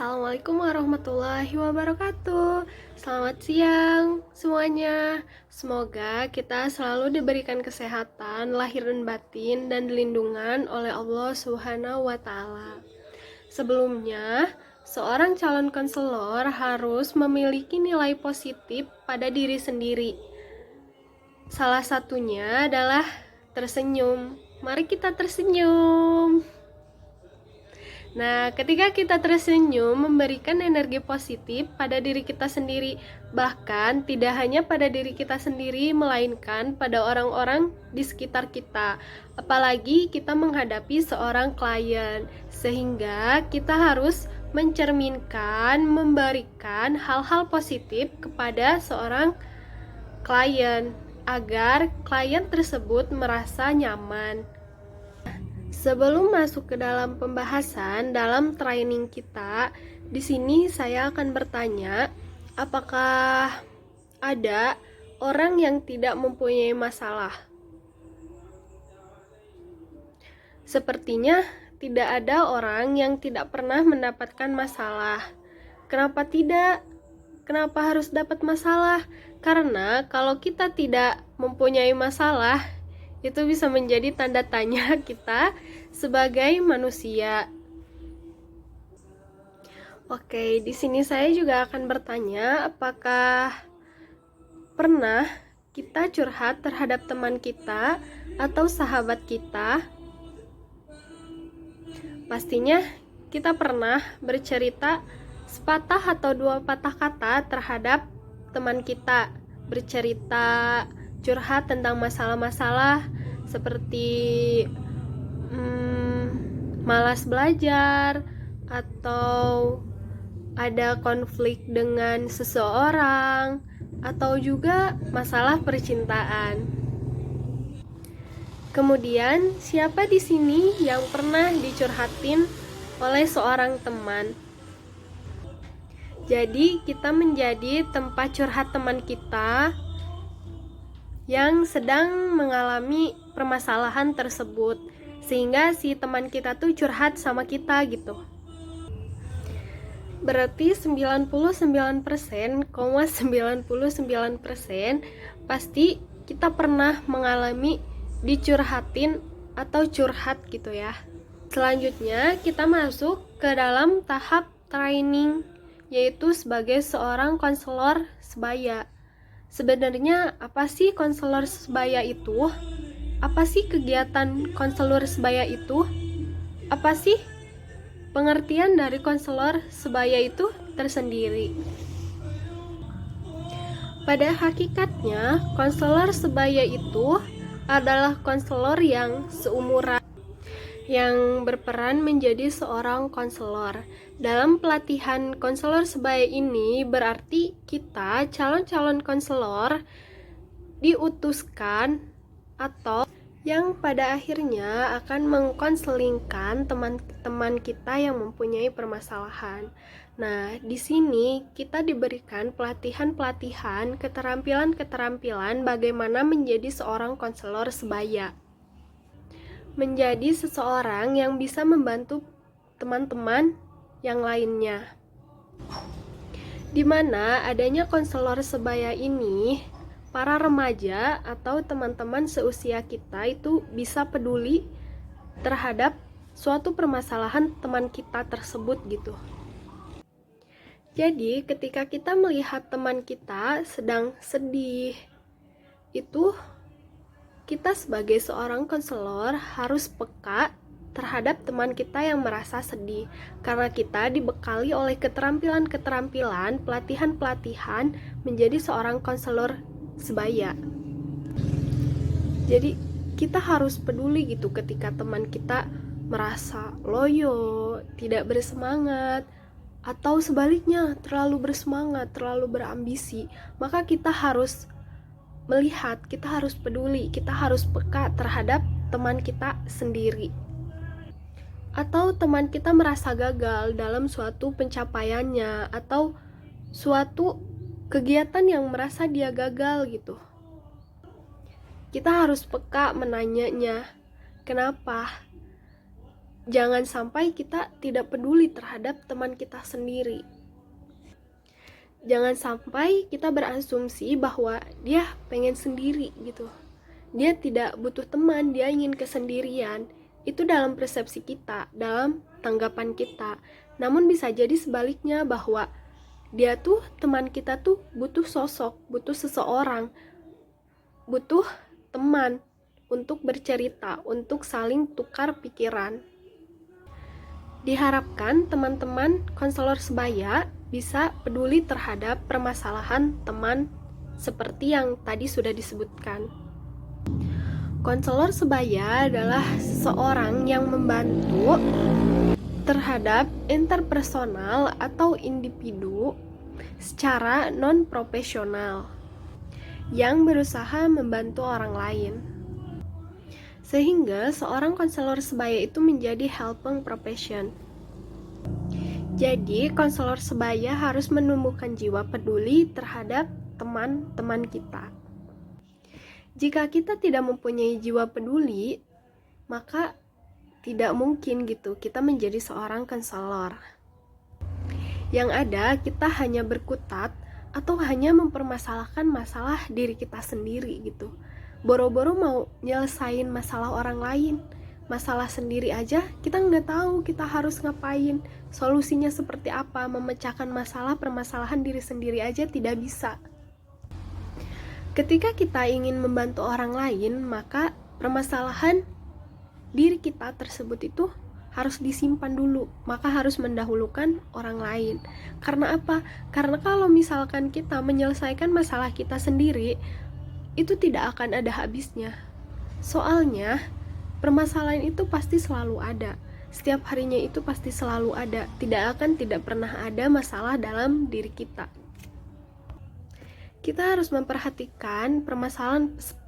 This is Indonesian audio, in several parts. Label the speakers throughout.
Speaker 1: Assalamualaikum warahmatullahi wabarakatuh. Selamat siang semuanya. Semoga kita selalu diberikan kesehatan lahir dan batin dan dilindungan oleh Allah Subhanahu wa taala. Sebelumnya, seorang calon konselor harus memiliki nilai positif pada diri sendiri. Salah satunya adalah tersenyum. Mari kita tersenyum. Nah, ketika kita tersenyum, memberikan energi positif pada diri kita sendiri, bahkan tidak hanya pada diri kita sendiri, melainkan pada orang-orang di sekitar kita. Apalagi kita menghadapi seorang klien, sehingga kita harus mencerminkan, memberikan hal-hal positif kepada seorang klien, agar klien tersebut merasa nyaman. Sebelum masuk ke dalam pembahasan dalam training kita, di sini saya akan bertanya, apakah ada orang yang tidak mempunyai masalah? Sepertinya tidak ada orang yang tidak pernah mendapatkan masalah. Kenapa tidak? Kenapa harus dapat masalah? Karena kalau kita tidak mempunyai masalah, itu bisa menjadi tanda tanya kita sebagai manusia. Oke, di sini saya juga akan bertanya, apakah pernah kita curhat terhadap teman kita atau sahabat kita? Pastinya kita pernah bercerita sepatah atau dua patah kata terhadap teman kita, bercerita curhat tentang masalah-masalah seperti malas belajar, atau ada konflik dengan seseorang, atau juga masalah percintaan. Kemudian, siapa di sini yang pernah dicurhatin oleh seorang teman? Jadi, kita menjadi tempat curhat teman kita yang sedang mengalami permasalahan tersebut, sehingga si teman kita tuh curhat sama kita gitu. Berarti 99,99% pasti kita pernah mengalami dicurhatin atau curhat gitu ya. Selanjutnya kita masuk ke dalam tahap training, yaitu sebagai seorang konselor sebaya. Sebenarnya apa sih konselor sebaya itu? Apa sih kegiatan konselor sebaya itu? Apa sih pengertian dari konselor sebaya itu tersendiri? Pada hakikatnya, konselor sebaya itu adalah konselor yang seumuran, yang berperan menjadi seorang konselor. Dalam pelatihan konselor sebaya ini berarti kita calon-calon konselor diutuskan atau yang pada akhirnya akan mengkonselingkan teman-teman kita yang mempunyai permasalahan. Nah, di sini kita diberikan pelatihan-pelatihan, keterampilan-keterampilan bagaimana menjadi seorang konselor sebaya. Menjadi seseorang yang bisa membantu teman-teman yang lainnya. Di mana adanya konselor sebaya ini, para remaja atau teman-teman seusia kita itu bisa peduli terhadap suatu permasalahan teman kita tersebut gitu. Jadi ketika kita melihat teman kita sedang sedih, itu kita sebagai seorang konselor harus peka terhadap teman kita yang merasa sedih, karena kita dibekali oleh keterampilan-keterampilan, pelatihan-pelatihan menjadi seorang konselor sebaya. Jadi kita harus peduli gitu ketika teman kita merasa loyo, tidak bersemangat, atau sebaliknya terlalu bersemangat, terlalu berambisi. Maka kita harus melihat, kita harus peduli, kita harus peka terhadap teman kita sendiri. Atau teman kita merasa gagal dalam suatu pencapaiannya, atau suatu kegiatan yang merasa dia gagal gitu. Kita harus peka menanyanya, kenapa? Jangan sampai kita tidak peduli terhadap teman kita sendiri. Jangan sampai kita berasumsi bahwa dia pengen sendiri gitu. Dia tidak butuh teman, dia ingin kesendirian. Itu dalam persepsi kita, dalam tanggapan kita. Namun bisa jadi sebaliknya, bahwa dia tuh, teman kita tuh butuh sosok, butuh seseorang, butuh teman untuk bercerita, untuk saling tukar pikiran. Diharapkan teman-teman konselor sebaya bisa peduli terhadap permasalahan teman seperti yang tadi sudah disebutkan. Konselor sebaya adalah seseorang yang membantu terhadap interpersonal atau individu secara non-profesional yang berusaha membantu orang lain. Sehingga seorang konselor sebaya itu menjadi helping profession. Jadi, konselor sebaya harus menumbuhkan jiwa peduli terhadap teman-teman kita. Jika kita tidak mempunyai jiwa peduli, maka tidak mungkin gitu kita menjadi seorang konselor. Yang ada, kita hanya berkutat atau hanya mempermasalahkan masalah diri kita sendiri gitu. Boro-boro mau nyelesain masalah orang lain, masalah sendiri aja kita nggak tahu kita harus ngapain, solusinya seperti apa, memecahkan permasalahan diri sendiri aja tidak bisa. Ketika kita ingin membantu orang lain, maka permasalahan diri kita tersebut itu harus disimpan dulu, maka harus mendahulukan orang lain. Karena apa? Karena kalau misalkan kita menyelesaikan masalah kita sendiri, itu tidak akan ada habisnya. Soalnya permasalahan itu pasti selalu ada. Setiap harinya itu pasti selalu ada. Tidak pernah ada masalah dalam diri kita. Kita harus memperhatikan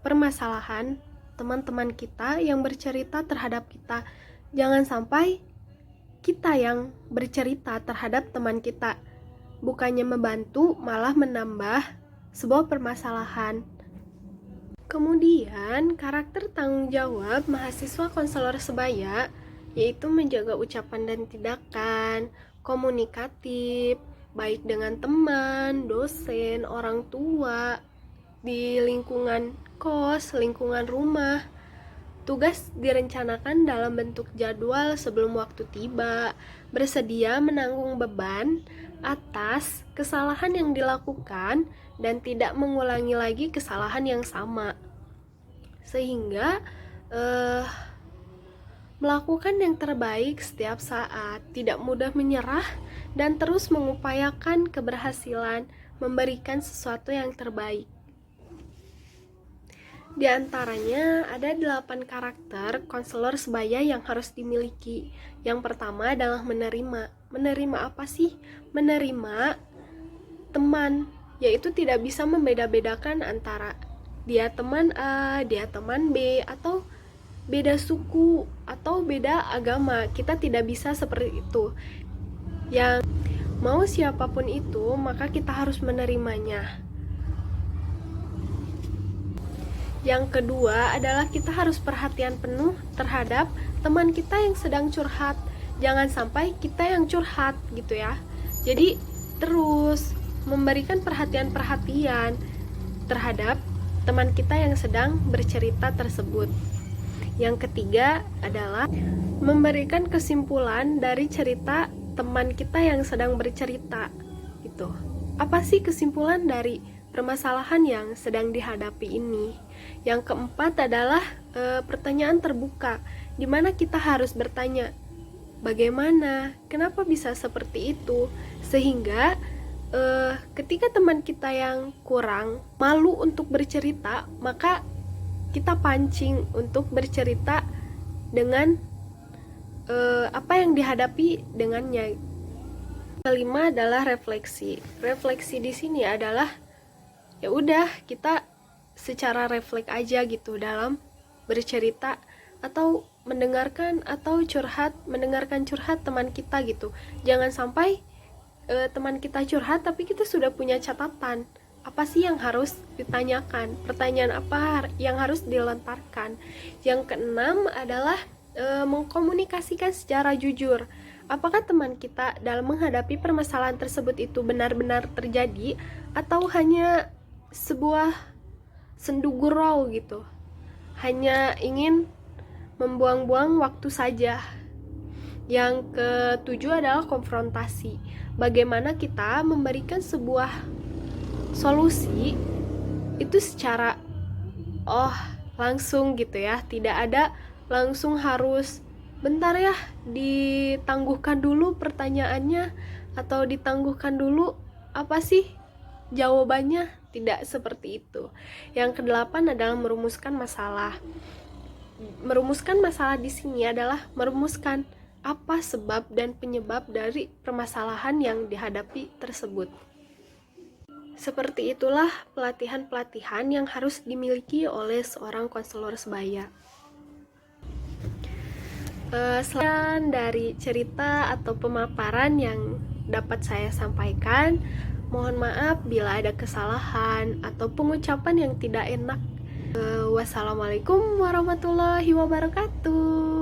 Speaker 1: permasalahan teman-teman kita yang bercerita terhadap kita. Jangan sampai kita yang bercerita terhadap teman kita. Bukannya membantu, malah menambah sebuah permasalahan. Kemudian, karakter tanggung jawab mahasiswa konselor sebaya yaitu menjaga ucapan dan tindakan, komunikatif, baik dengan teman, dosen, orang tua, di lingkungan kos, lingkungan rumah. Tugas direncanakan dalam bentuk jadwal sebelum waktu tiba, bersedia menanggung beban atas kesalahan yang dilakukan dan tidak mengulangi lagi kesalahan yang sama, sehingga melakukan yang terbaik setiap saat, tidak mudah menyerah dan terus mengupayakan keberhasilan, memberikan sesuatu yang terbaik. Di antaranya ada 8 karakter konselor sebaya yang harus dimiliki. Yang pertama adalah menerima. Menerima apa sih? Menerima teman, yaitu tidak bisa membeda-bedakan antara dia teman A, dia teman B, atau beda suku, atau beda agama. Kita tidak bisa seperti itu. Yang mau siapapun itu, maka kita harus menerimanya. Yang kedua adalah kita harus perhatian penuh terhadap teman kita yang sedang curhat. Jangan sampai kita yang curhat gitu ya. Jadi terus memberikan perhatian-perhatian terhadap teman kita yang sedang bercerita tersebut. Yang ketiga adalah memberikan kesimpulan dari cerita teman kita yang sedang bercerita gitu. Apa sih kesimpulan dari permasalahan yang sedang dihadapi ini? Yang keempat adalah pertanyaan terbuka, di mana kita harus bertanya, bagaimana, kenapa bisa seperti itu, sehingga ketika teman kita yang kurang malu untuk bercerita, maka kita pancing untuk bercerita dengan apa yang dihadapi dengannya. Kelima adalah refleksi. Refleksi di sini adalah ya udah kita secara refleks aja gitu dalam bercerita atau mendengarkan atau mendengarkan curhat teman kita gitu. Jangan sampai teman kita curhat tapi kita sudah punya catatan apa sih yang harus ditanyakan, pertanyaan apa yang harus dilontarkan. Yang keenam adalah mengkomunikasikan secara jujur. Apakah teman kita dalam menghadapi permasalahan tersebut itu benar-benar terjadi atau hanya sebuah sendu gurau gitu, hanya ingin membuang-buang waktu saja. Yang ketujuh adalah konfrontasi. Bagaimana kita memberikan sebuah solusi itu secara langsung gitu ya, tidak ada langsung harus bentar ya ditangguhkan dulu pertanyaannya atau ditangguhkan dulu apa sih jawabannya, tidak seperti itu. Yang kedelapan adalah merumuskan masalah. Merumuskan masalah di sini adalah merumuskan apa sebab dan penyebab dari permasalahan yang dihadapi tersebut. Seperti itulah pelatihan-pelatihan yang harus dimiliki oleh seorang konselor sebaya. Selain dari cerita atau pemaparan yang dapat saya sampaikan, mohon maaf bila ada kesalahan atau pengucapan yang tidak enak. Wassalamualaikum warahmatullahi wabarakatuh.